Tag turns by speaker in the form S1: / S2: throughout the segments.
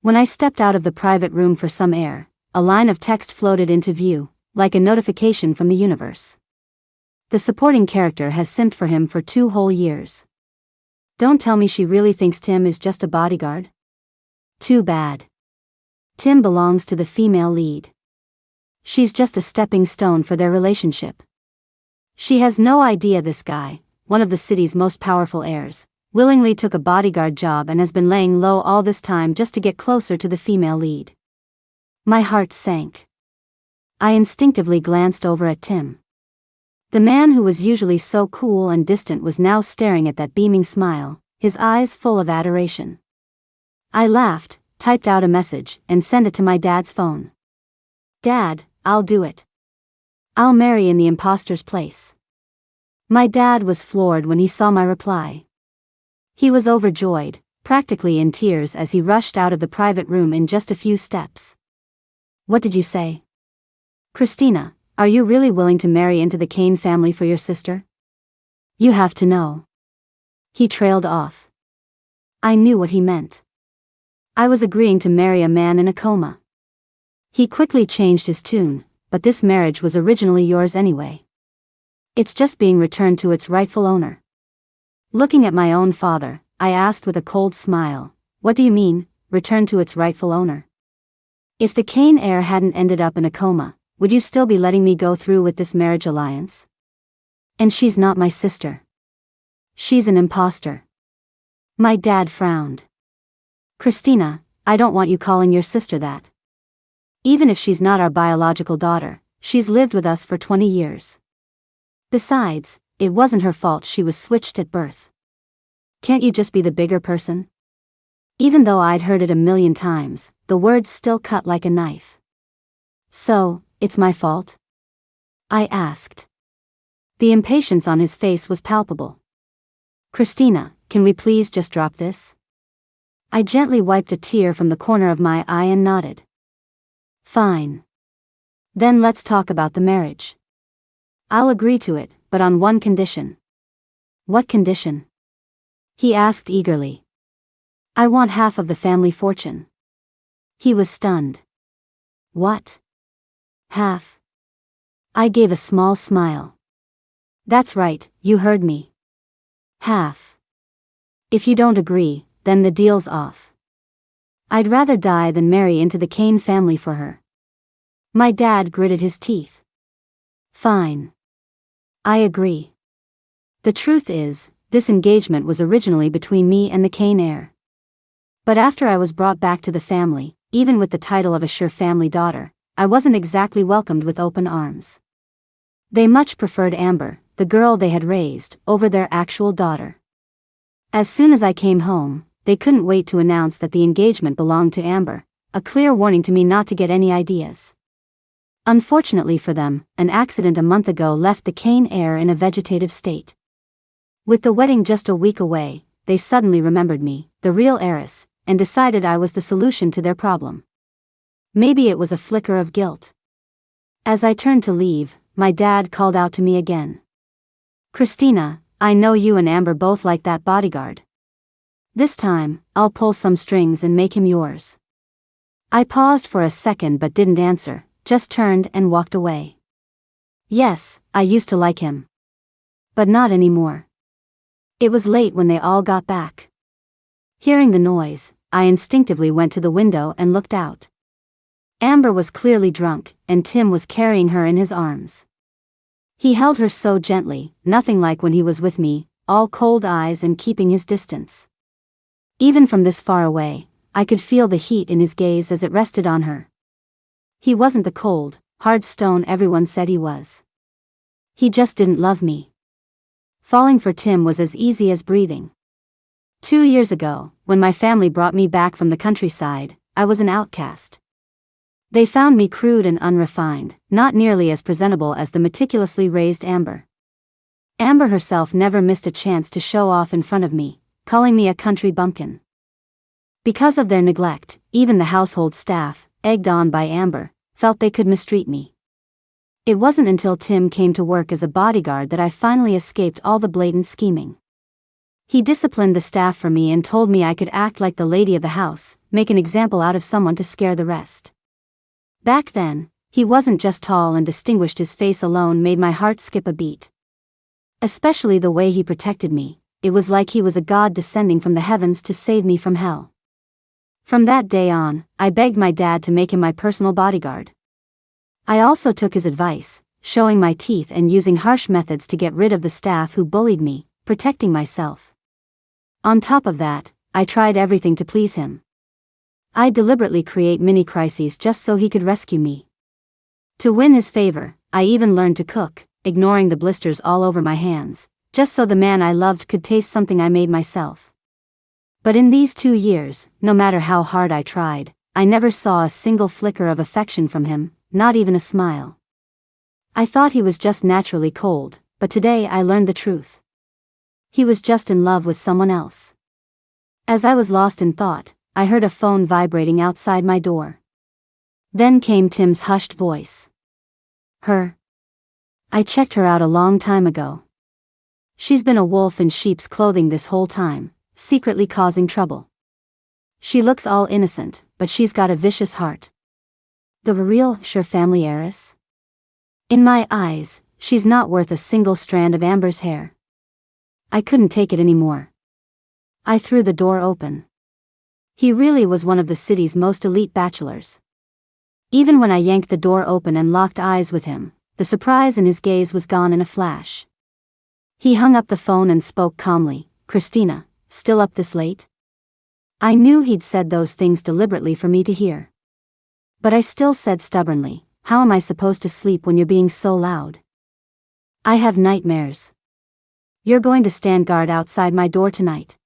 S1: When I stepped out of the private room for some air, a line of text floated into view, like a notification from the universe. The supporting character has simped for him for 2 whole years. Don't tell me she really thinks Tim is just a bodyguard? Too bad. Tim belongs to the female lead. She's just a stepping stone for their relationship. She has no idea this guy, one of the city's most powerful heirs, willingly took a bodyguard job and has been laying low all this time just to get closer to the female lead. My heart sank. I instinctively glanced over at Tim. The man who was usually so cool and distant was now staring at that beaming smile, his eyes full of adoration. I laughed, typed out a message, and sent it to my dad's phone. "Dad, I'll do it. I'll marry in the imposter's place." My dad was floored when he saw my reply. He was overjoyed, practically in tears as he rushed out of the private room in just a few steps. "What did you say? Christina, are you really willing to marry into the Kane family for your sister? You have to know." He trailed off. I knew what he meant. I was agreeing to marry a man in a coma. He quickly changed his tune, "But this marriage was originally yours anyway. It's just being returned to its rightful owner." Looking at my own father, I asked with a cold smile, "What do you mean, returned to its rightful owner? If the Kane heir hadn't ended up in a coma, would you still be letting me go through with this marriage alliance? And she's not my sister. She's an imposter." My dad frowned. "Christina, I don't want you calling your sister that. Even if she's not our biological daughter, she's lived with us for 20 years. Besides, it wasn't her fault she was switched at birth. Can't you just be the bigger person?" Even though I'd heard it a million times, the words still cut like a knife. "So, it's my fault?" I asked. The impatience on his face was palpable. "Christina, can we please just drop this?" I gently wiped a tear from the corner of my eye and nodded. "Fine. Then let's talk about the marriage. I'll agree to it, but on one condition." "What condition?" he asked eagerly. "I want half of the family fortune." He was stunned. "What? Half?" I gave a small smile. "That's right, you heard me. Half. If you don't agree, then the deal's off. I'd rather die than marry into the Kane family for her." My dad gritted his teeth. "Fine. I agree. The truth is, this engagement was originally between me and the Kane heir. But after I was brought back to the family, even with the title of a sure family daughter, I wasn't exactly welcomed with open arms. They much preferred Amber, the girl they had raised, over their actual daughter. As soon as I came home, they couldn't wait to announce that the engagement belonged to Amber, a clear warning to me not to get any ideas. Unfortunately for them, an accident a month ago left the Kane heir in a vegetative state. With the wedding just a week away, they suddenly remembered me, the real heiress, and decided I was the solution to their problem. Maybe it was a flicker of guilt. As I turned to leave, my dad called out to me again. "Christina, I know you and Amber both like that bodyguard. This time, I'll pull some strings and make him yours." I paused for a second but didn't answer, just turned and walked away. Yes, I used to like him. But not anymore. It was late when they all got back. Hearing the noise, I instinctively went to the window and looked out. Amber was clearly drunk, and Tim was carrying her in his arms. He held her so gently, nothing like when he was with me, all cold eyes and keeping his distance. Even from this far away, I could feel the heat in his gaze as it rested on her. He wasn't the cold, hard stone everyone said he was. He just didn't love me. Falling for Tim was as easy as breathing. 2 years ago, when my family brought me back from the countryside, I was an outcast. They found me crude and unrefined, not nearly as presentable as the meticulously raised Amber. Amber herself never missed a chance to show off in front of me, calling me a country bumpkin. Because of their neglect, even the household staff, egged on by Amber, felt they could mistreat me. It wasn't until Tim came to work as a bodyguard that I finally escaped all the blatant scheming. He disciplined the staff for me and told me I could act like the lady of the house, make an example out of someone to scare the rest. Back then, he wasn't just tall and distinguished, his face alone made my heart skip a beat. Especially the way he protected me, it was like he was a god descending from the heavens to save me from hell. From that day on, I begged my dad to make him my personal bodyguard. I also took his advice, showing my teeth and using harsh methods to get rid of the staff who bullied me, protecting myself. On top of that, I tried everything to please him. I deliberately create mini-crises just so he could rescue me. To win his favor, I even learned to cook, ignoring the blisters all over my hands, just so the man I loved could taste something I made myself. But in these 2 years, no matter how hard I tried, I never saw a single flicker of affection from him, not even a smile. I thought he was just naturally cold, but today I learned the truth. He was just in love with someone else. As I was lost in thought, I heard a phone vibrating outside my door. Then came Tim's hushed voice. Her. I checked her out a long time ago. She's been a wolf in sheep's clothing this whole time, secretly causing trouble. She looks all innocent, but she's got a vicious heart. The real, sure family heiress? In my eyes, she's not worth a single strand of Amber's hair. I couldn't take it anymore. I threw the door open. He really was one of the city's most elite bachelors. Even when I yanked the door open and locked eyes with him, the surprise in his gaze was gone in a flash. He hung up the phone and spoke calmly. Christina, still up this late? I knew he'd said those things deliberately for me to hear. But I still said stubbornly, how am I supposed to sleep when you're being so loud? I have nightmares. You're going to stand guard outside my door tonight.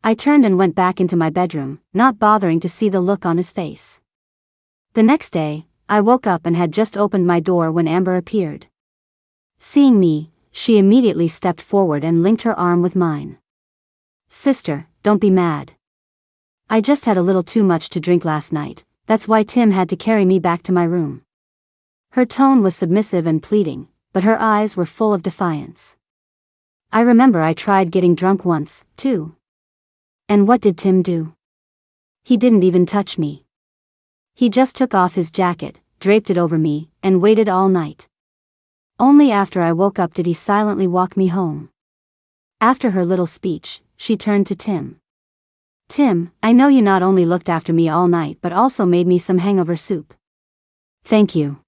S1: I turned and went back into my bedroom, not bothering to see the look on his face. The next day, I woke up and had just opened my door when Amber appeared. Seeing me, she immediately stepped forward and linked her arm with mine. Sister, don't be mad. I just had a little too much to drink last night, that's why Tim had to carry me back to my room. Her tone was submissive and pleading, but her eyes were full of defiance. I remember I tried getting drunk once, too. And what did Tim do? He didn't even touch me. He just took off his jacket, draped it over me, and waited all night. Only after I woke up did he silently walk me home. After her little speech, she turned to Tim. Tim, I know you not only looked after me all night but also made me some hangover soup. Thank you.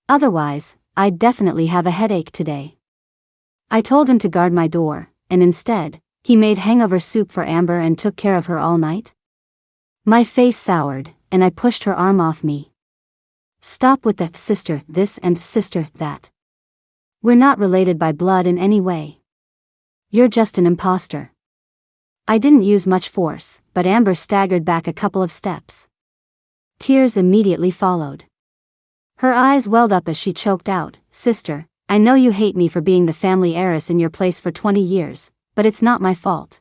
S1: Otherwise, I'd definitely have a headache today. I told him to guard my door, and instead, he made hangover soup for Amber and took care of her all night. My face soured, and I pushed her arm off me. Stop with the sister this and sister that. We're not related by blood in any way. You're just an imposter. I didn't use much force, but Amber staggered back a couple of steps. Tears immediately followed. Her eyes welled up as she choked out, Sister, I know you hate me for being the family heiress in your place for 20 years, but it's not my fault.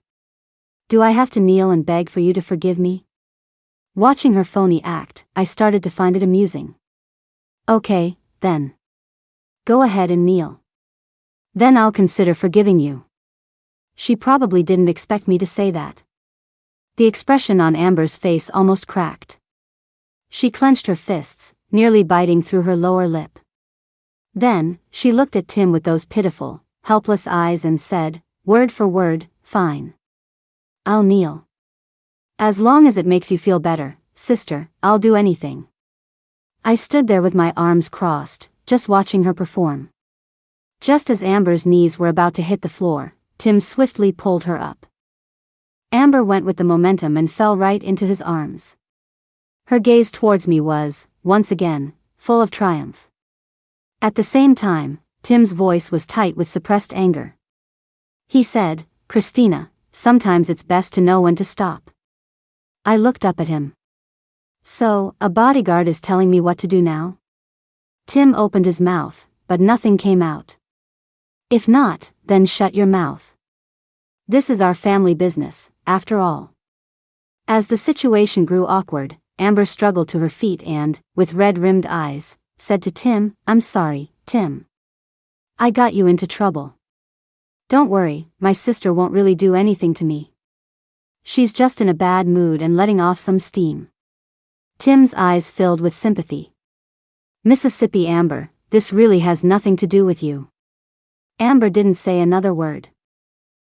S1: Do I have to kneel and beg for you to forgive me? Watching her phony act, I started to find it amusing. Okay, then. Go ahead and kneel. Then I'll consider forgiving you. She probably didn't expect me to say that. The expression on Amber's face almost cracked. She clenched her fists, nearly biting through her lower lip. Then, she looked at Tim with those pitiful, helpless eyes and said, word for word, fine. I'll kneel. As long as it makes you feel better, sister, I'll do anything. I stood there with my arms crossed, just watching her perform. Just as Amber's knees were about to hit the floor, Tim swiftly pulled her up. Amber went with the momentum and fell right into his arms. Her gaze towards me was, once again, full of triumph. At the same time, Tim's voice was tight with suppressed anger. He said, Christina, sometimes it's best to know when to stop. I looked up at him. So, a bodyguard is telling me what to do now? Tim opened his mouth, but nothing came out. If not, then shut your mouth. This is our family business, after all. As the situation grew awkward, Amber struggled to her feet and, with red-rimmed eyes, said to Tim, I'm sorry, Tim. I got you into trouble. Don't worry, my sister won't really do anything to me. She's just in a bad mood and letting off some steam. Tim's eyes filled with sympathy. Mississippi Amber, this really has nothing to do with you. Amber didn't say another word.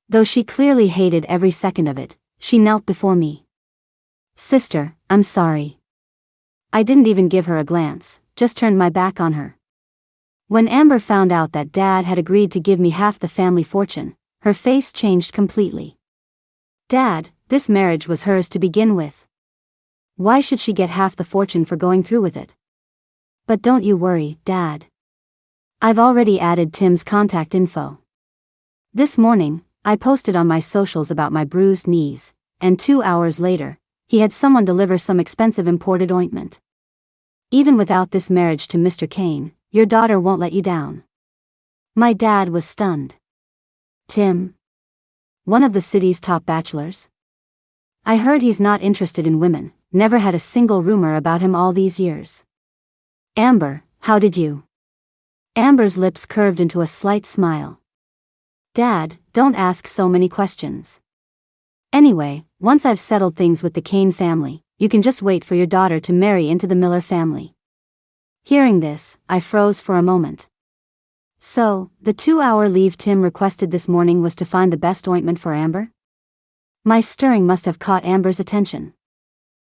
S1: Though she clearly hated every second of it, she knelt before me. Sister, I'm sorry. I didn't even give her a glance, just turned my back on her. When Amber found out that Dad had agreed to give me half the family fortune, her face changed completely. Dad, this marriage was hers to begin with. Why should she get half the fortune for going through with it? But don't you worry, Dad. I've already added Tim's contact info. This morning, I posted on my socials about my bruised knees, and 2 hours later, he had someone deliver some expensive imported ointment. Even without this marriage to Mr. Kane, your daughter won't let you down. My dad was stunned. Tim? One of the city's top bachelors? I heard he's not interested in women, never had a single rumor about him all these years. Amber, how did you? Amber's lips curved into a slight smile. Dad, don't ask so many questions. Anyway, once I've settled things with the Kane family, you can just wait for your daughter to marry into the Miller family. Hearing this, I froze for a moment. So, the 2-hour leave Tim requested this morning was to find the best ointment for Amber? My stirring must have caught Amber's attention.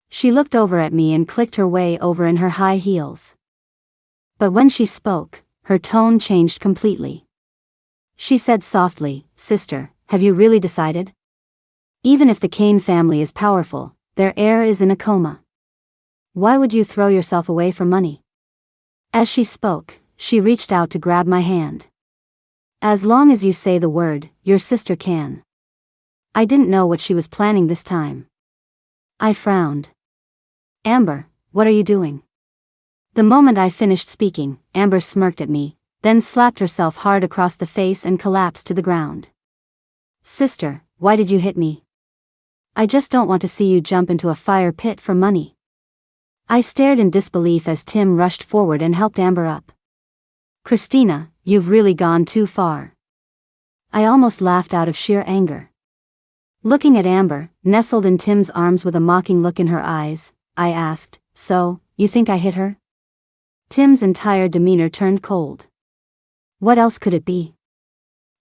S1: She looked over at me and clicked her way over in her high heels. But when she spoke, her tone changed completely. She said softly, Sister, have you really decided? Even if the Kane family is powerful, their heir is in a coma. Why would you throw yourself away for money? As she spoke, she reached out to grab my hand. As long as you say the word, your sister can. I didn't know what she was planning this time. I frowned. Amber, what are you doing? The moment I finished speaking, Amber smirked at me, then slapped herself hard across the face and collapsed to the ground. Sister, why did you hit me? I just don't want to see you jump into a fire pit for money. I stared in disbelief as Tim rushed forward and helped Amber up. Christina, you've really gone too far. I almost laughed out of sheer anger. Looking at Amber, nestled in Tim's arms with a mocking look in her eyes, I asked, So, you think I hit her? Tim's entire demeanor turned cold. What else could it be?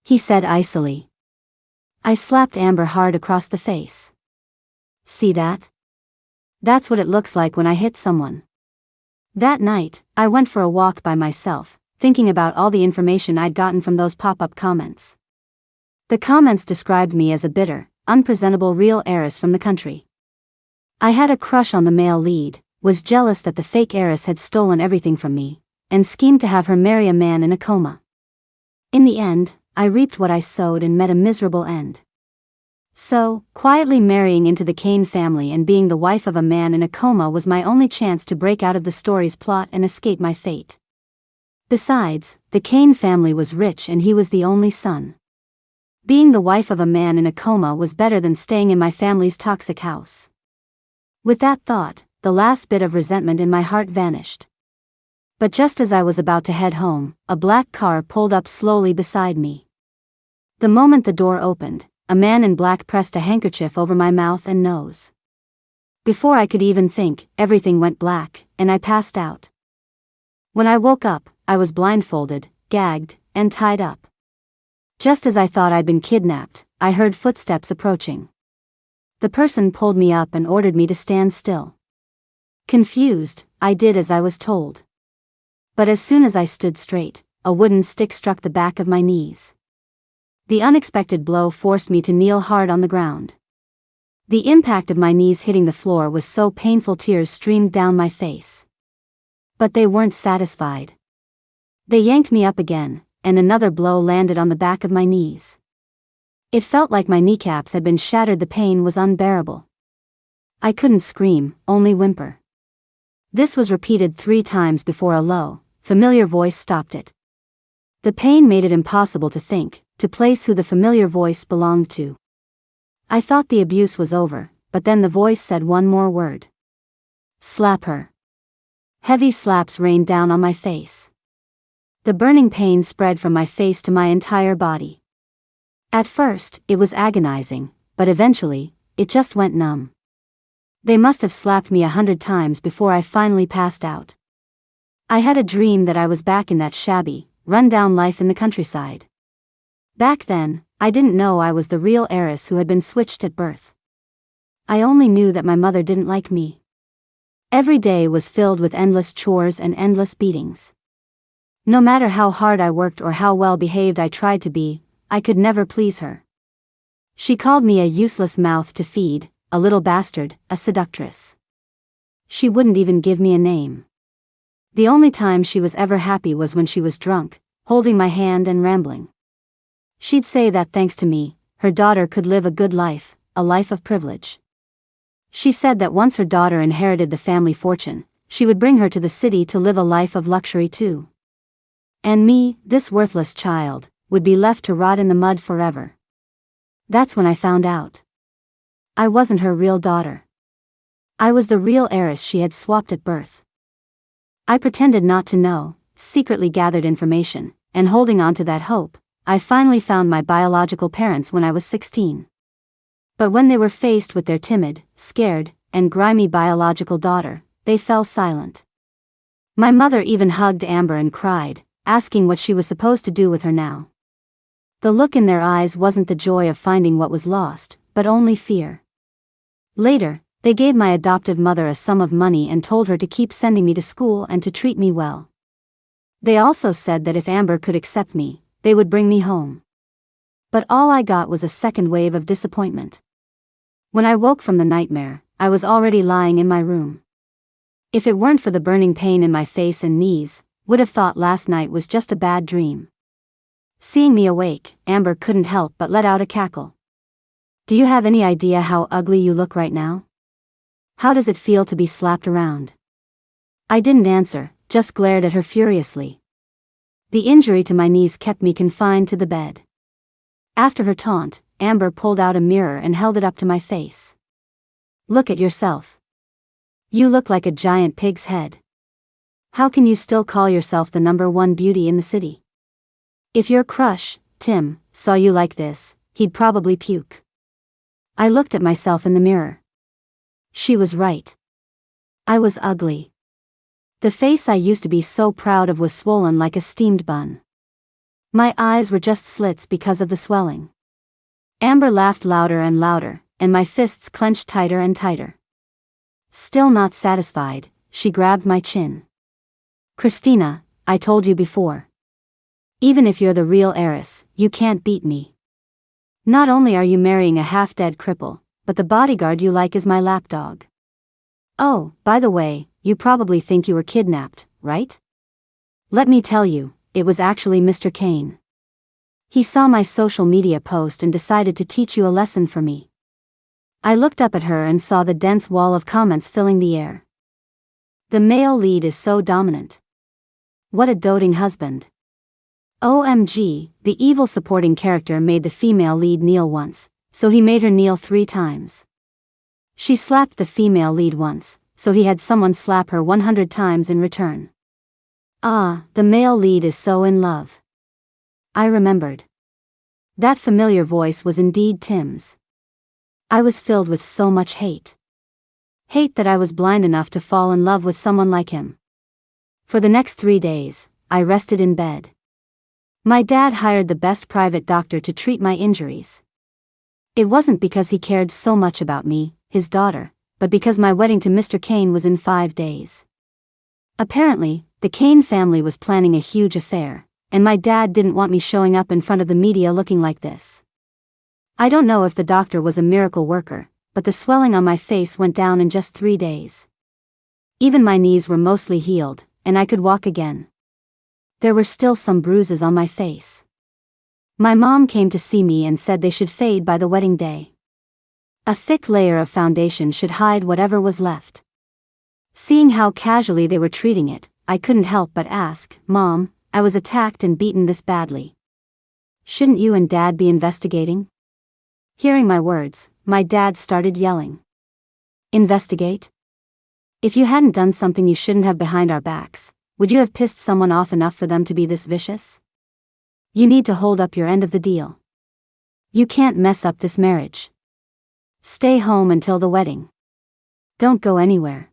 S1: He said icily. I slapped Amber hard across the face. See that? That's what it looks like when I hit someone. That night, I went for a walk by myself, thinking about all the information I'd gotten from those pop-up comments. The comments described me as a bitter, unpresentable real heiress from the country. I had a crush on the male lead, was jealous that the fake heiress had stolen everything from me, and schemed to have her marry a man in a coma. In the end, I reaped what I sowed and met a miserable end. So, quietly marrying into the Kane family and being the wife of a man in a coma was my only chance to break out of the story's plot and escape my fate. Besides, the Kane family was rich and he was the only son. Being the wife of a man in a coma was better than staying in my family's toxic house. With that thought, the last bit of resentment in my heart vanished. But just as I was about to head home, a black car pulled up slowly beside me. The moment the door opened, a man in black pressed a handkerchief over my mouth and nose. Before I could even think, everything went black, and I passed out. When I woke up, I was blindfolded, gagged, and tied up. Just as I thought I'd been kidnapped, I heard footsteps approaching. The person pulled me up and ordered me to stand still. Confused, I did as I was told. But as soon as I stood straight, a wooden stick struck the back of my knees. The unexpected blow forced me to kneel hard on the ground. The impact of my knees hitting the floor was so painful tears streamed down my face. But they weren't satisfied. They yanked me up again, and another blow landed on the back of my knees. It felt like my kneecaps had been shattered. The pain was unbearable. I couldn't scream, only whimper. This was repeated 3 times before a low, familiar voice stopped it. The pain made it impossible to think, to place who the familiar voice belonged to. I thought the abuse was over, but then the voice said one more word. Slap her. Heavy slaps rained down on my face. The burning pain spread from my face to my entire body. At first, it was agonizing, but eventually, it just went numb. They must have slapped me 100 times before I finally passed out. I had a dream that I was back in that shabby, run-down life in the countryside. Back then, I didn't know I was the real heiress who had been switched at birth. I only knew that my mother didn't like me. Every day was filled with endless chores and endless beatings. No matter how hard I worked or how well behaved I tried to be, I could never please her. She called me a useless mouth to feed, a little bastard, a seductress. She wouldn't even give me a name. The only time she was ever happy was when she was drunk, holding my hand and rambling. She'd say that thanks to me, her daughter could live a good life, a life of privilege. She said that once her daughter inherited the family fortune, she would bring her to the city to live a life of luxury too. And me, this worthless child, would be left to rot in the mud forever. That's when I found out. I wasn't her real daughter. I was the real heiress she had swapped at birth. I pretended not to know, secretly gathered information, and holding on to that hope, I finally found my biological parents when I was 16. But when they were faced with their timid, scared, and grimy biological daughter, they fell silent. My mother even hugged Amber and cried, asking what she was supposed to do with her now. The look in their eyes wasn't the joy of finding what was lost, but only fear. Later, they gave my adoptive mother a sum of money and told her to keep sending me to school and to treat me well. They also said that if Amber could accept me, they would bring me home. But all I got was a second wave of disappointment. When I woke from the nightmare, I was already lying in my room. If it weren't for the burning pain in my face and knees, would have thought last night was just a bad dream. Seeing me awake, Amber couldn't help but let out a cackle. Do you have any idea how ugly you look right now? How does it feel to be slapped around? I didn't answer, just glared at her furiously. The injury to my knees kept me confined to the bed. After her taunt, Amber pulled out a mirror and held it up to my face. Look at yourself. You look like a giant pig's head. How can you still call yourself the #1 beauty in the city? If your crush, Tim, saw you like this, he'd probably puke. I looked at myself in the mirror. She was right. I was ugly. The face I used to be so proud of was swollen like a steamed bun. My eyes were just slits because of the swelling. Amber laughed louder and louder, and my fists clenched tighter and tighter. Still not satisfied, she grabbed my chin. Christina, I told you before. Even if you're the real heiress, you can't beat me. Not only are you marrying a half-dead cripple, but the bodyguard you like is my lapdog. Oh, by the way, you probably think you were kidnapped, right? Let me tell you, it was actually Mr. Kane. He saw my social media post and decided to teach you a lesson for me. I looked up at her and saw the dense wall of comments filling the air. The male lead is so dominant. What a doting husband. OMG, the evil supporting character made the female lead kneel once, so he made her kneel 3 times. She slapped the female lead once, so he had someone slap her 100 times in return. Ah, the male lead is so in love. I remembered. That familiar voice was indeed Tim's. I was filled with so much hate. Hate that I was blind enough to fall in love with someone like him. For the next 3 days, I rested in bed. My dad hired the best private doctor to treat my injuries. It wasn't because he cared so much about me, his daughter, but because my wedding to Mr. Kane was in 5 days. Apparently, the Kane family was planning a huge affair, and my dad didn't want me showing up in front of the media looking like this. I don't know if the doctor was a miracle worker, but the swelling on my face went down in just 3 days. Even my knees were mostly healed, and I could walk again. There were still some bruises on my face. My mom came to see me and said they should fade by the wedding day. A thick layer of foundation should hide whatever was left. Seeing how casually they were treating it, I couldn't help but ask, Mom, I was attacked and beaten this badly. Shouldn't you and Dad be investigating? Hearing my words, my dad started yelling. Investigate? If you hadn't done something you shouldn't have behind our backs, would you have pissed someone off enough for them to be this vicious? You need to hold up your end of the deal. You can't mess up this marriage. Stay home until the wedding. Don't go anywhere.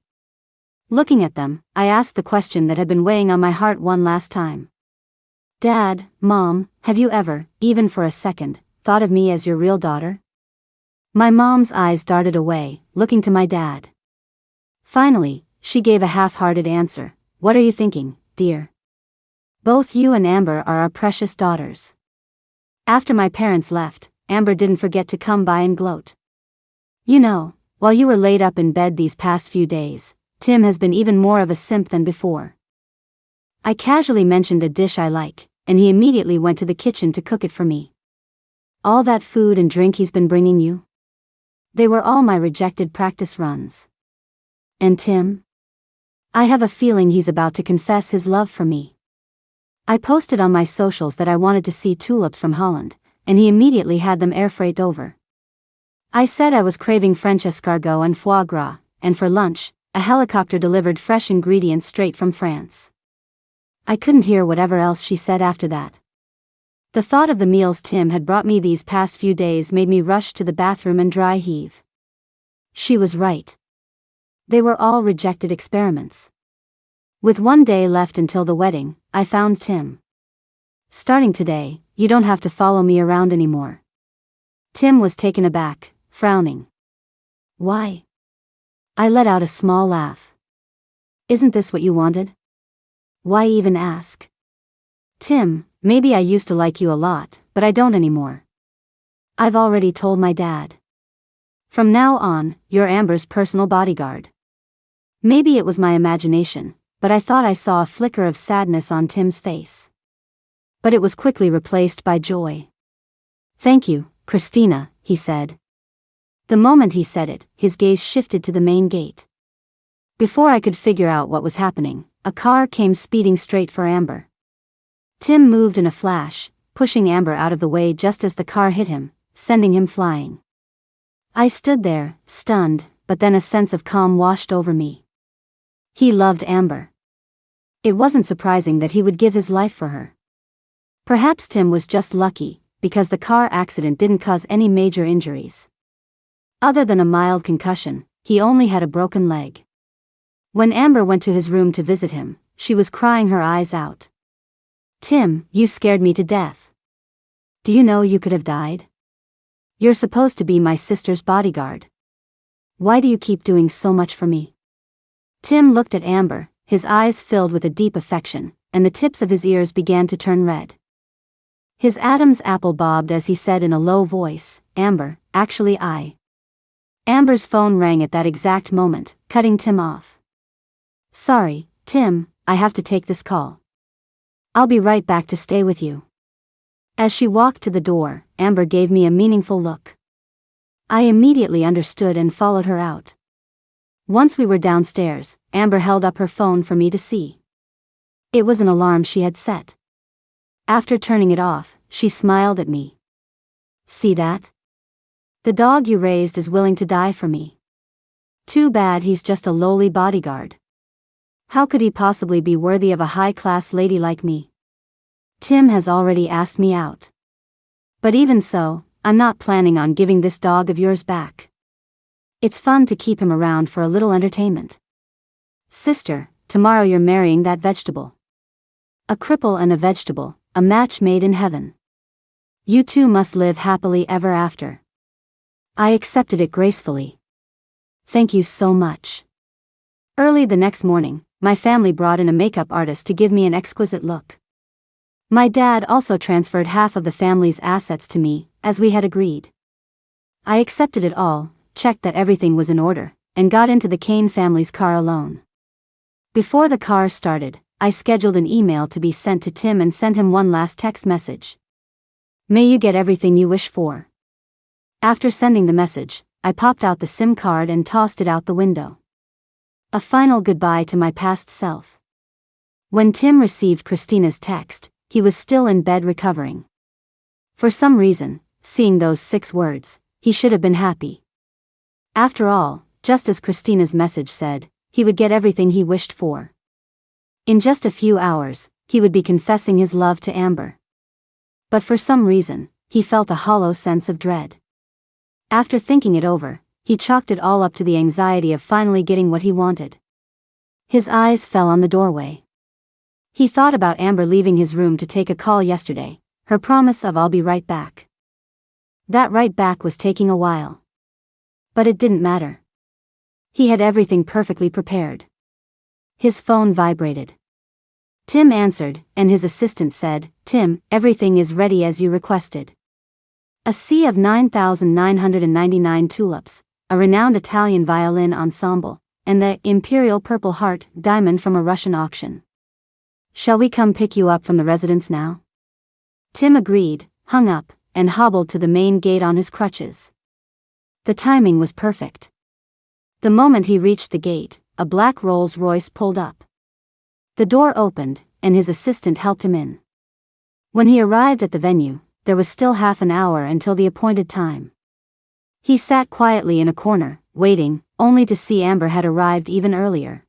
S1: Looking at them, I asked the question that had been weighing on my heart one last time. Dad, Mom, have you ever, even for a second, thought of me as your real daughter? My mom's eyes darted away, looking to my dad. Finally, she gave a half-hearted answer. What are you thinking, dear? Both you and Amber are our precious daughters. After my parents left, Amber didn't forget to come by and gloat. You know, while you were laid up in bed these past few days, Tim has been even more of a simp than before. I casually mentioned a dish I like, and he immediately went to the kitchen to cook it for me. All that food and drink he's been bringing you? They were all my rejected practice runs. And Tim? I have a feeling he's about to confess his love for me. I posted on my socials that I wanted to see tulips from Holland, and he immediately had them air freighted over. I said I was craving French escargot and foie gras, and for lunch, a helicopter delivered fresh ingredients straight from France. I couldn't hear whatever else she said after that. The thought of the meals Tim had brought me these past few days made me rush to the bathroom and dry heave. She was right. They were all rejected experiments. With one day left until the wedding, I found Tim. Starting today, you don't have to follow me around anymore. Tim was taken aback, frowning. Why? I let out a small laugh. Isn't this what you wanted? Why even ask? Tim, maybe I used to like you a lot, but I don't anymore. I've already told my dad. From now on, you're Amber's personal bodyguard. Maybe it was my imagination, but I thought I saw a flicker of sadness on Tim's face. But it was quickly replaced by joy. Thank you, Christina, he said. The moment he said it, his gaze shifted to the main gate. Before I could figure out what was happening, a car came speeding straight for Amber. Tim moved in a flash, pushing Amber out of the way just as the car hit him, sending him flying. I stood there, stunned, but then a sense of calm washed over me. He loved Amber. It wasn't surprising that he would give his life for her. Perhaps Tim was just lucky, because the car accident didn't cause any major injuries. Other than a mild concussion, he only had a broken leg. When Amber went to his room to visit him, she was crying her eyes out. Tim, you scared me to death. Do you know you could have died? You're supposed to be my sister's bodyguard. Why do you keep doing so much for me? Tim looked at Amber, his eyes filled with a deep affection, and the tips of his ears began to turn red. His Adam's apple bobbed as he said in a low voice, Amber, actually Amber's phone rang at that exact moment, cutting Tim off. Sorry, Tim, I have to take this call. I'll be right back to stay with you. As she walked to the door, Amber gave me a meaningful look. I immediately understood and followed her out. Once we were downstairs, Amber held up her phone for me to see. It was an alarm she had set. After turning it off, she smiled at me. See that? The dog you raised is willing to die for me. Too bad he's just a lowly bodyguard. How could he possibly be worthy of a high-class lady like me? Tim has already asked me out. But even so, I'm not planning on giving this dog of yours back. It's fun to keep him around for a little entertainment. Sister, tomorrow you're marrying that vegetable. A cripple and a vegetable, a match made in heaven. You two must live happily ever after. I accepted it gracefully. Thank you so much. Early the next morning, my family brought in a makeup artist to give me an exquisite look. My dad also transferred half of the family's assets to me, as we had agreed. I accepted it all, checked that everything was in order, and got into the Kane family's car alone. Before the car started, I scheduled an email to be sent to Tim and sent him one last text message. May you get everything you wish for. After sending the message, I popped out the SIM card and tossed it out the window. A final goodbye to my past self. When Tim received Christina's text, he was still in bed recovering. For some reason, seeing those 6 words, he should have been happy. After all, just as Christina's message said, he would get everything he wished for. In just a few hours, he would be confessing his love to Amber. But for some reason, he felt a hollow sense of dread. After thinking it over, he chalked it all up to the anxiety of finally getting what he wanted. His eyes fell on the doorway. He thought about Amber leaving his room to take a call yesterday, her promise of "I'll be right back." That right back was taking a while. But it didn't matter. He had everything perfectly prepared. His phone vibrated. Tim answered, and his assistant said, "Tim, everything is ready as you requested. A sea of 9,999 tulips, a renowned Italian violin ensemble, and the Imperial Purple Heart diamond from a Russian auction. Shall we come pick you up from the residence now?" Tim agreed, hung up, and hobbled to the main gate on his crutches. The timing was perfect. The moment he reached the gate, a black Rolls-Royce pulled up. The door opened, and his assistant helped him in. When he arrived at the venue, there was still half an hour until the appointed time. He sat quietly in a corner, waiting, only to see Amber had arrived even earlier.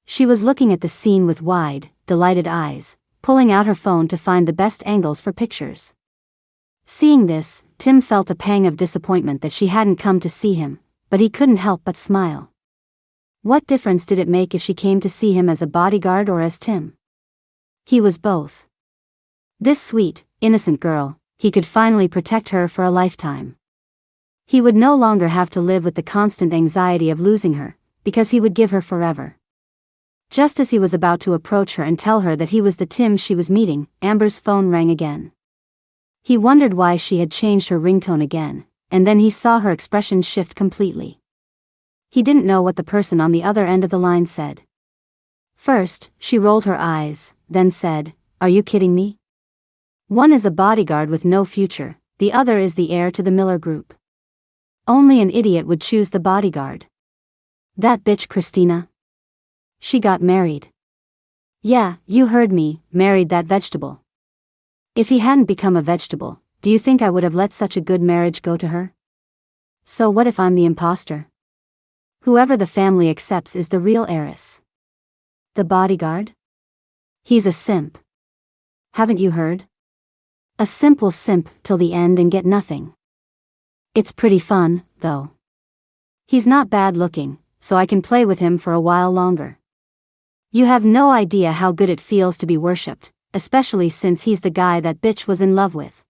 S1: She was looking at the scene with wide, delighted eyes, pulling out her phone to find the best angles for pictures. Seeing this, Tim felt a pang of disappointment that she hadn't come to see him, but he couldn't help but smile. What difference did it make if she came to see him as a bodyguard or as Tim? He was both. This sweet, innocent girl, he could finally protect her for a lifetime. He would no longer have to live with the constant anxiety of losing her, because he would give her forever. Just as he was about to approach her and tell her that he was the Tim she was meeting, Amber's phone rang again. He wondered why she had changed her ringtone again, and then he saw her expression shift completely. He didn't know what the person on the other end of the line said. First, she rolled her eyes, then said, "Are you kidding me? One is a bodyguard with no future, the other is the heir to the Miller Group. Only an idiot would choose the bodyguard. That bitch Christina. She got married." "Yeah, you heard me, married that vegetable. If he hadn't become a vegetable, do you think I would have let such a good marriage go to her? So what if I'm the imposter? Whoever the family accepts is the real heiress. The bodyguard? He's a simp. Haven't you heard? A simp will simp till the end and get nothing. It's pretty fun, though. He's not bad looking, so I can play with him for a while longer. You have no idea how good it feels to be worshipped, especially since he's the guy that bitch was in love with."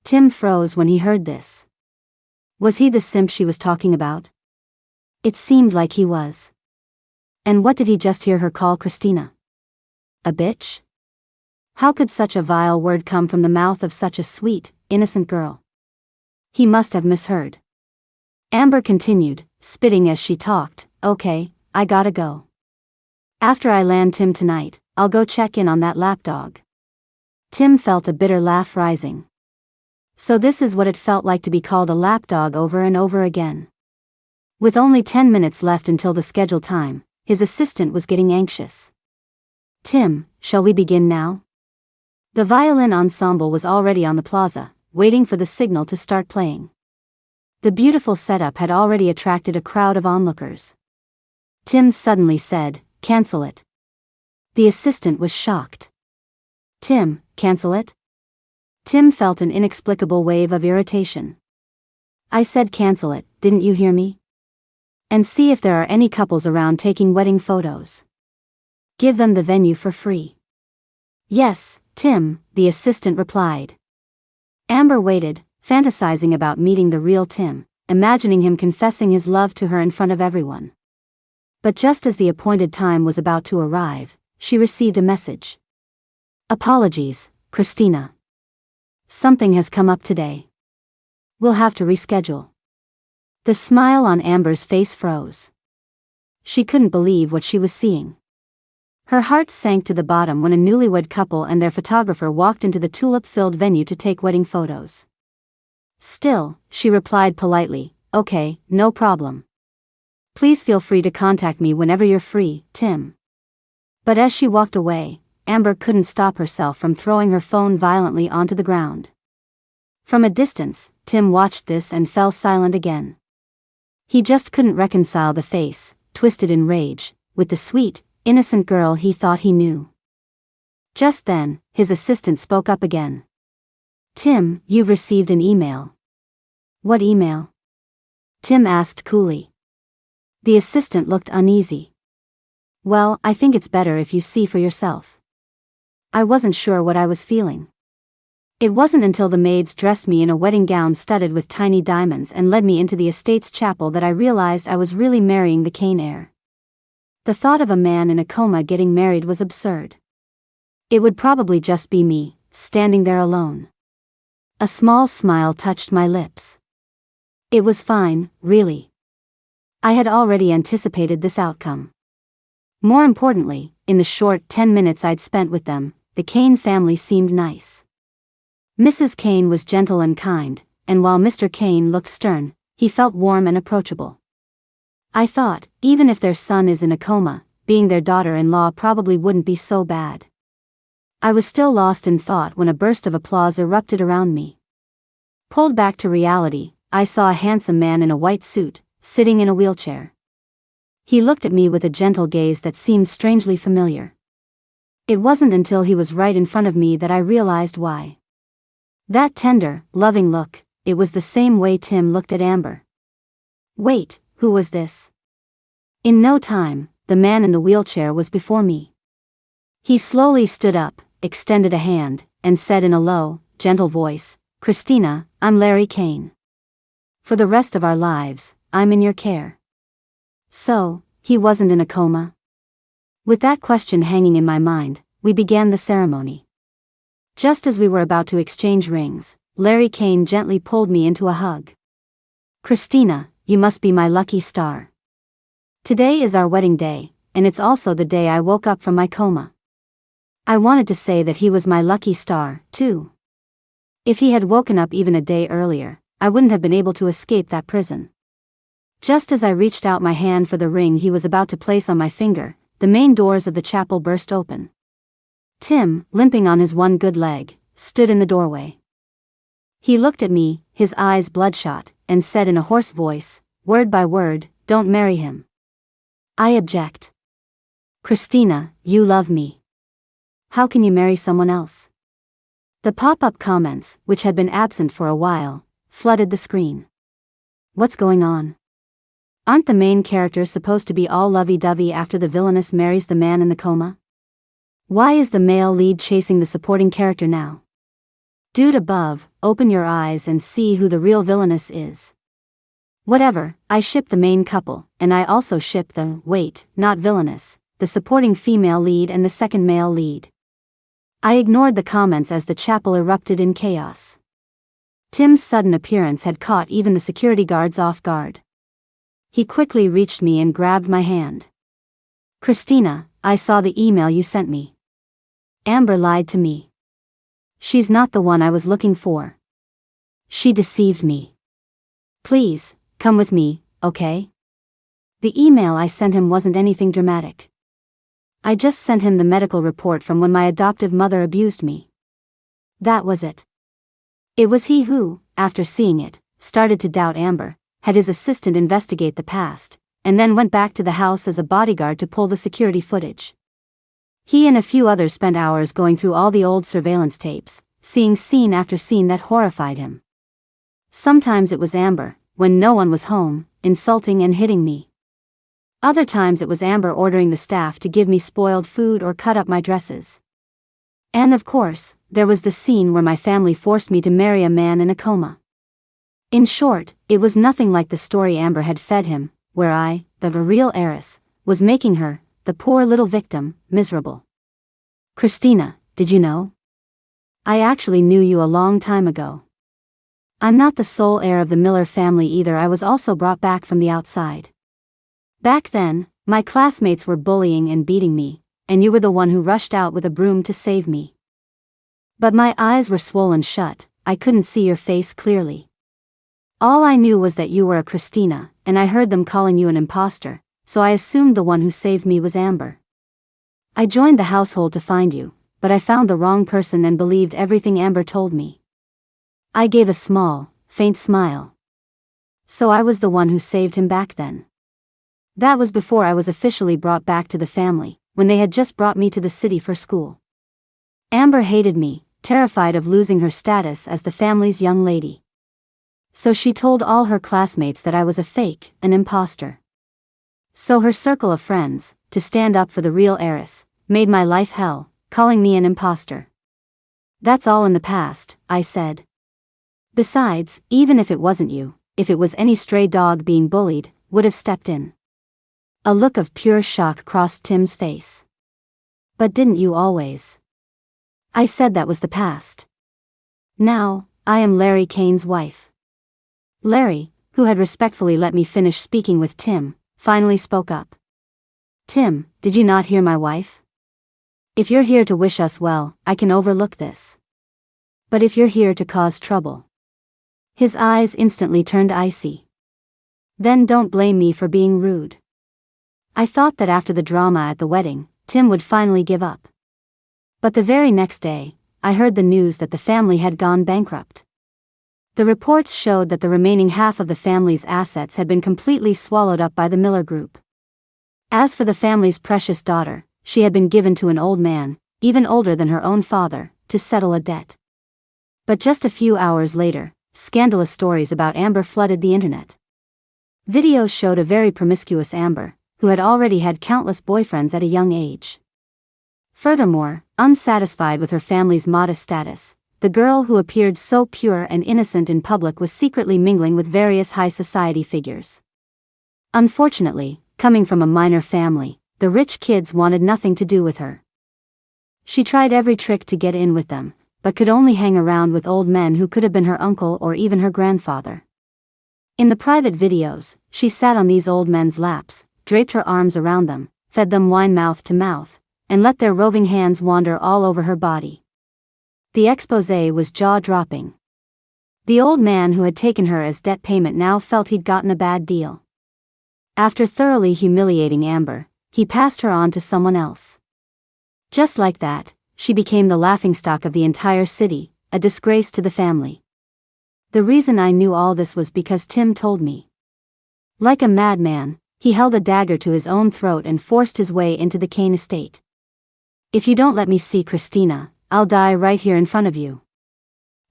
S1: Tim froze when he heard this. Was he the simp she was talking about? It seemed like he was. And what did he just hear her call Christina? A bitch? How could such a vile word come from the mouth of such a sweet, innocent girl? He must have misheard. Amber continued, spitting as she talked, "Okay, I gotta go. After I land Tim tonight, I'll go check in on that lapdog." Tim felt a bitter laugh rising. So this is what it felt like to be called a lapdog over and over again. With only 10 minutes left until the scheduled time, his assistant was getting anxious. "Tim, shall we begin now?" The violin ensemble was already on the plaza, waiting for the signal to start playing. The beautiful setup had already attracted a crowd of onlookers. Tim suddenly said, "Cancel it." The assistant was shocked. "Tim, cancel it?" Tim felt an inexplicable wave of irritation. "I said cancel it, didn't you hear me? And see if there are any couples around taking wedding photos. Give them the venue for free." "Yes, Tim," the assistant replied. Amber waited, fantasizing about meeting the real Tim, imagining him confessing his love to her in front of everyone. But just as the appointed time was about to arrive, she received a message. "Apologies, Christina. Something has come up today. We'll have to reschedule." The smile on Amber's face froze. She couldn't believe what she was seeing. Her heart sank to the bottom when a newlywed couple and their photographer walked into the tulip-filled venue to take wedding photos. Still, she replied politely, "Okay, no problem. Please feel free to contact me whenever you're free, Tim." But as she walked away, Amber couldn't stop herself from throwing her phone violently onto the ground. From a distance, Tim watched this and fell silent again. He just couldn't reconcile the face, twisted in rage, with the sweet, innocent girl he thought he knew. Just then, his assistant spoke up again. "Tim, you've received an email." What email? Tim asked coolly. The assistant looked uneasy. Well, I think it's better if you see for yourself. I wasn't sure what I was feeling. It wasn't until the maids dressed me in a wedding gown studded with tiny diamonds and led me into the estate's chapel that I realized I was really marrying the Kane heir. The thought of a man in a coma getting married was absurd. It would probably just be me, standing there alone. A small smile touched my lips. It was fine, really. I had already anticipated this outcome. More importantly, in the short 10 minutes I'd spent with them, the Kane family seemed nice. Mrs. Kane was gentle and kind, and while Mr. Kane looked stern, he felt warm and approachable. I thought, even if their son is in a coma, being their daughter-in-law probably wouldn't be so bad. I was still lost in thought when a burst of applause erupted around me. Pulled back to reality, I saw a handsome man in a white suit, sitting in a wheelchair. He looked at me with a gentle gaze that seemed strangely familiar. It wasn't until he was right in front of me that I realized why. That tender, loving look, it was the same way Tim looked at Amber. Wait, who was this? In no time, the man in the wheelchair was before me. He slowly stood up, extended a hand, and said in a low, gentle voice, Christina, I'm Larry Kane. For the rest of our lives, I'm in your care. So, he wasn't in a coma? With that question hanging in my mind, we began the ceremony. Just as we were about to exchange rings, Larry Kane gently pulled me into a hug. Christina, you must be my lucky star. Today is our wedding day, and it's also the day I woke up from my coma. I wanted to say that he was my lucky star, too. If he had woken up even a day earlier, I wouldn't have been able to escape that prison. Just as I reached out my hand for the ring he was about to place on my finger, the main doors of the chapel burst open. Tim, limping on his one good leg, stood in the doorway. He looked at me, his eyes bloodshot, and said in a hoarse voice, word by word, don't marry him. I object. Christina, you love me. How can you marry someone else? The pop-up comments, which had been absent for a while, flooded the screen. What's going on? Aren't the main characters supposed to be all lovey-dovey after the villainess marries the man in the coma? Why is the male lead chasing the supporting character now? Dude above, open your eyes and see who the real villainess is. Whatever, I ship the main couple, and I also ship the, not villainess, the supporting female lead and the second male lead. I ignored the comments as the chapel erupted in chaos. Tim's sudden appearance had caught even the security guards off guard. He quickly reached me and grabbed my hand. Christina, I saw the email you sent me. Amber lied to me. She's not the one I was looking for. She deceived me. Please, come with me, okay? The email I sent him wasn't anything dramatic. I just sent him the medical report from when my adoptive mother abused me. That was it. It was he who, after seeing it, started to doubt Amber, had his assistant investigate the past, and then went back to the house as a bodyguard to pull the security footage. He and a few others spent hours going through all the old surveillance tapes, seeing scene after scene that horrified him. Sometimes it was Amber, when no one was home, insulting and hitting me. Other times it was Amber ordering the staff to give me spoiled food or cut up my dresses. And of course, there was the scene where my family forced me to marry a man in a coma. In short, it was nothing like the story Amber had fed him, where I, the real heiress, was making her, the poor little victim, miserable. Christina, did you know? I actually knew you a long time ago. I'm not the sole heir of the Miller family either. I was also brought back from the outside. Back then, my classmates were bullying and beating me, and you were the one who rushed out with a broom to save me. But my eyes were swollen shut, I couldn't see your face clearly. All I knew was that you were a Christina, and I heard them calling you an imposter, so I assumed the one who saved me was Amber. I joined the household to find you, but I found the wrong person and believed everything Amber told me. I gave a small, faint smile. So I was the one who saved him back then. That was before I was officially brought back to the family, when they had just brought me to the city for school. Amber hated me, terrified of losing her status as the family's young lady. So she told all her classmates that I was a fake, an imposter. So her circle of friends, to stand up for the real heiress, made my life hell, calling me an imposter. That's all in the past, I said. Besides, even if it wasn't you, if it was any stray dog being bullied, would have stepped in. A look of pure shock crossed Tim's face. But didn't you always? I said that was the past. Now, I am Larry Kane's wife. Larry, who had respectfully let me finish speaking with Tim, finally spoke up. Tim, did you not hear my wife? If you're here to wish us well, I can overlook this. But if you're here to cause trouble. His eyes instantly turned icy. Then don't blame me for being rude. I thought that after the drama at the wedding, Tim would finally give up. But the very next day, I heard the news that the family had gone bankrupt. The reports showed that the remaining half of the family's assets had been completely swallowed up by the Miller Group. As for the family's precious daughter, she had been given to an old man, even older than her own father, to settle a debt. But just a few hours later, scandalous stories about Amber flooded the internet. Videos showed a very promiscuous Amber, who had already had countless boyfriends at a young age. Furthermore, unsatisfied with her family's modest status, the girl who appeared so pure and innocent in public was secretly mingling with various high society figures. Unfortunately, coming from a minor family, the rich kids wanted nothing to do with her. She tried every trick to get in with them, but could only hang around with old men who could have been her uncle or even her grandfather. In the private videos, she sat on these old men's laps, draped her arms around them, fed them wine mouth to mouth, and let their roving hands wander all over her body. The exposé was jaw-dropping. The old man who had taken her as debt payment now felt he'd gotten a bad deal. After thoroughly humiliating Amber, he passed her on to someone else. Just like that, she became the laughingstock of the entire city, a disgrace to the family. The reason I knew all this was because Tim told me. Like a madman, he held a dagger to his own throat and forced his way into the Kane estate. If you don't let me see Christina, I'll die right here in front of you.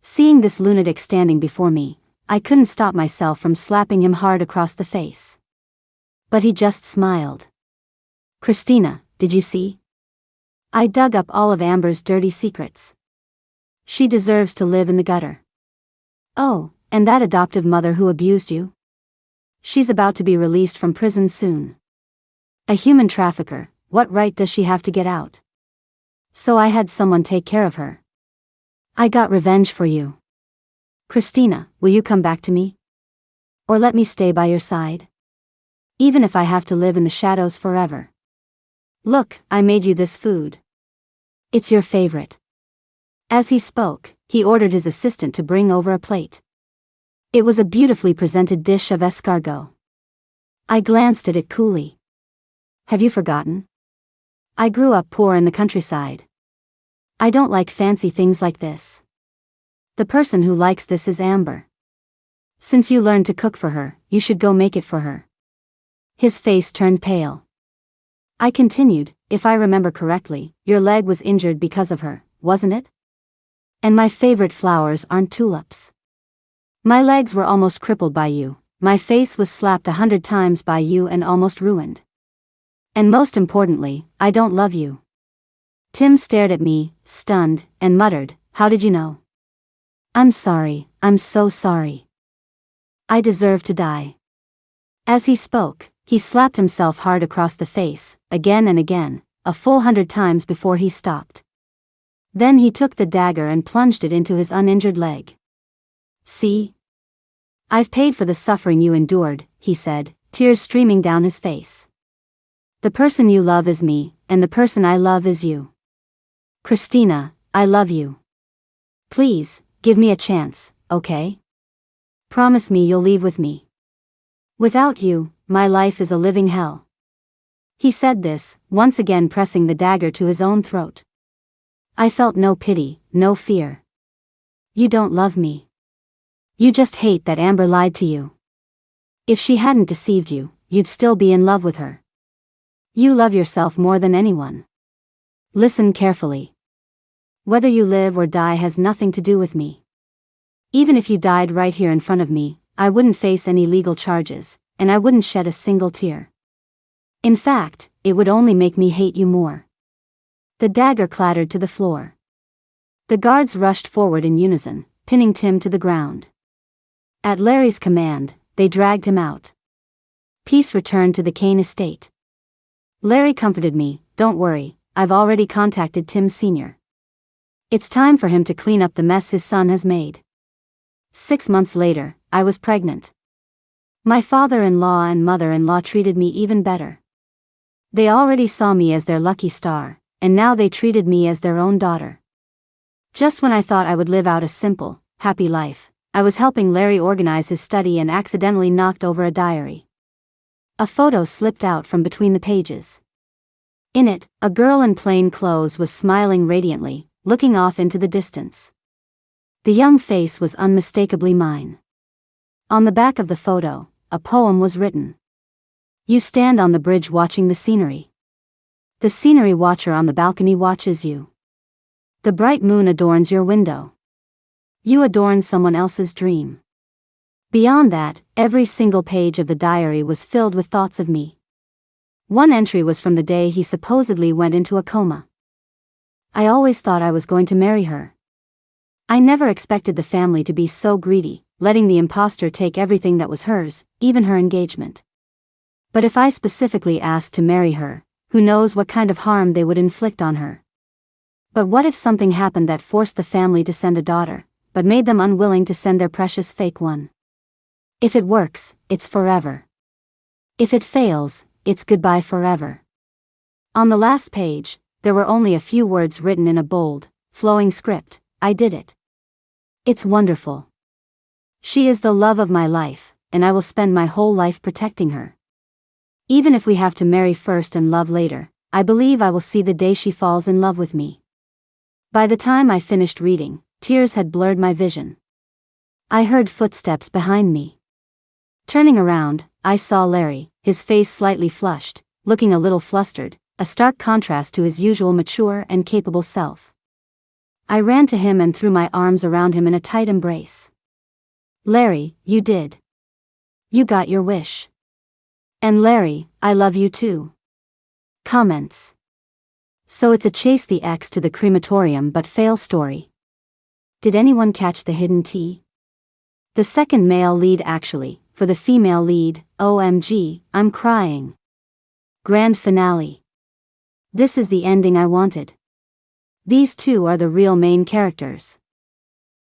S1: Seeing this lunatic standing before me, I couldn't stop myself from slapping him hard across the face. But he just smiled. Christina, did you see? I dug up all of Amber's dirty secrets. She deserves to live in the gutter. Oh, and that adoptive mother who abused you? She's about to be released from prison soon. A human trafficker, what right does she have to get out? So I had someone take care of her. I got revenge for you. Christina, will you come back to me? Or let me stay by your side? Even if I have to live in the shadows forever. Look, I made you this food. It's your favorite. As he spoke, he ordered his assistant to bring over a plate. It was a beautifully presented dish of escargot. I glanced at it coolly. Have you forgotten? I grew up poor in the countryside. I don't like fancy things like this. The person who likes this is Amber. Since you learned to cook for her, you should go make it for her. His face turned pale. I continued, if I remember correctly, your leg was injured because of her, wasn't it? And my favorite flowers aren't tulips. My legs were almost crippled by you, my face was slapped 100 times by you and almost ruined. And most importantly, I don't love you. Tim stared at me, stunned, and muttered, how did you know? I'm sorry, I'm so sorry. I deserve to die. As he spoke, he slapped himself hard across the face, again and again, a full 100 times before he stopped. Then he took the dagger and plunged it into his uninjured leg. See? I've paid for the suffering you endured, he said, tears streaming down his face. The person you love is me, and the person I love is you. Christina, I love you. Please, give me a chance, okay? Promise me you'll leave with me. Without you, my life is a living hell. He said this, once again pressing the dagger to his own throat. I felt no pity, no fear. You don't love me. You just hate that Amber lied to you. If she hadn't deceived you, you'd still be in love with her. You love yourself more than anyone. Listen carefully. Whether you live or die has nothing to do with me. Even if you died right here in front of me, I wouldn't face any legal charges, and I wouldn't shed a single tear. In fact, it would only make me hate you more. The dagger clattered to the floor. The guards rushed forward in unison, pinning Tim to the ground. At Larry's command, they dragged him out. Peace returned to the Kane estate. Larry comforted me, "Don't worry, I've already contacted Tim Sr. It's time for him to clean up the mess his son has made." 6 months later, I was pregnant. My father-in-law and mother-in-law treated me even better. They already saw me as their lucky star, and now they treated me as their own daughter. Just when I thought I would live out a simple, happy life, I was helping Larry organize his study and accidentally knocked over a diary. A photo slipped out from between the pages. In it, a girl in plain clothes was smiling radiantly, looking off into the distance. The young face was unmistakably mine. On the back of the photo, a poem was written. You stand on the bridge watching the scenery. The scenery watcher on the balcony watches you. The bright moon adorns your window. You adorn someone else's dream. Beyond that, every single page of the diary was filled with thoughts of me. One entry was from the day he supposedly went into a coma. I always thought I was going to marry her. I never expected the family to be so greedy, letting the imposter take everything that was hers, even her engagement. But if I specifically asked to marry her, who knows what kind of harm they would inflict on her. But what if something happened that forced the family to send a daughter, but made them unwilling to send their precious fake one? If it works, it's forever. If it fails, it's goodbye forever. On the last page, there were only a few words written in a bold, flowing script. I did it. It's wonderful. She is the love of my life, and I will spend my whole life protecting her. Even if we have to marry first and love later, I believe I will see the day she falls in love with me. By the time I finished reading, tears had blurred my vision. I heard footsteps behind me. Turning around, I saw Larry, his face slightly flushed, looking a little flustered, a stark contrast to his usual mature and capable self. I ran to him and threw my arms around him in a tight embrace. Larry, you did. You got your wish. And Larry, I love you too. Comments. So it's a chase the ex to the crematorium but fail story. Did anyone catch the hidden T? The second male lead actually, for the female lead, OMG, I'm crying. Grand finale. This is the ending I wanted. These two are the real main characters.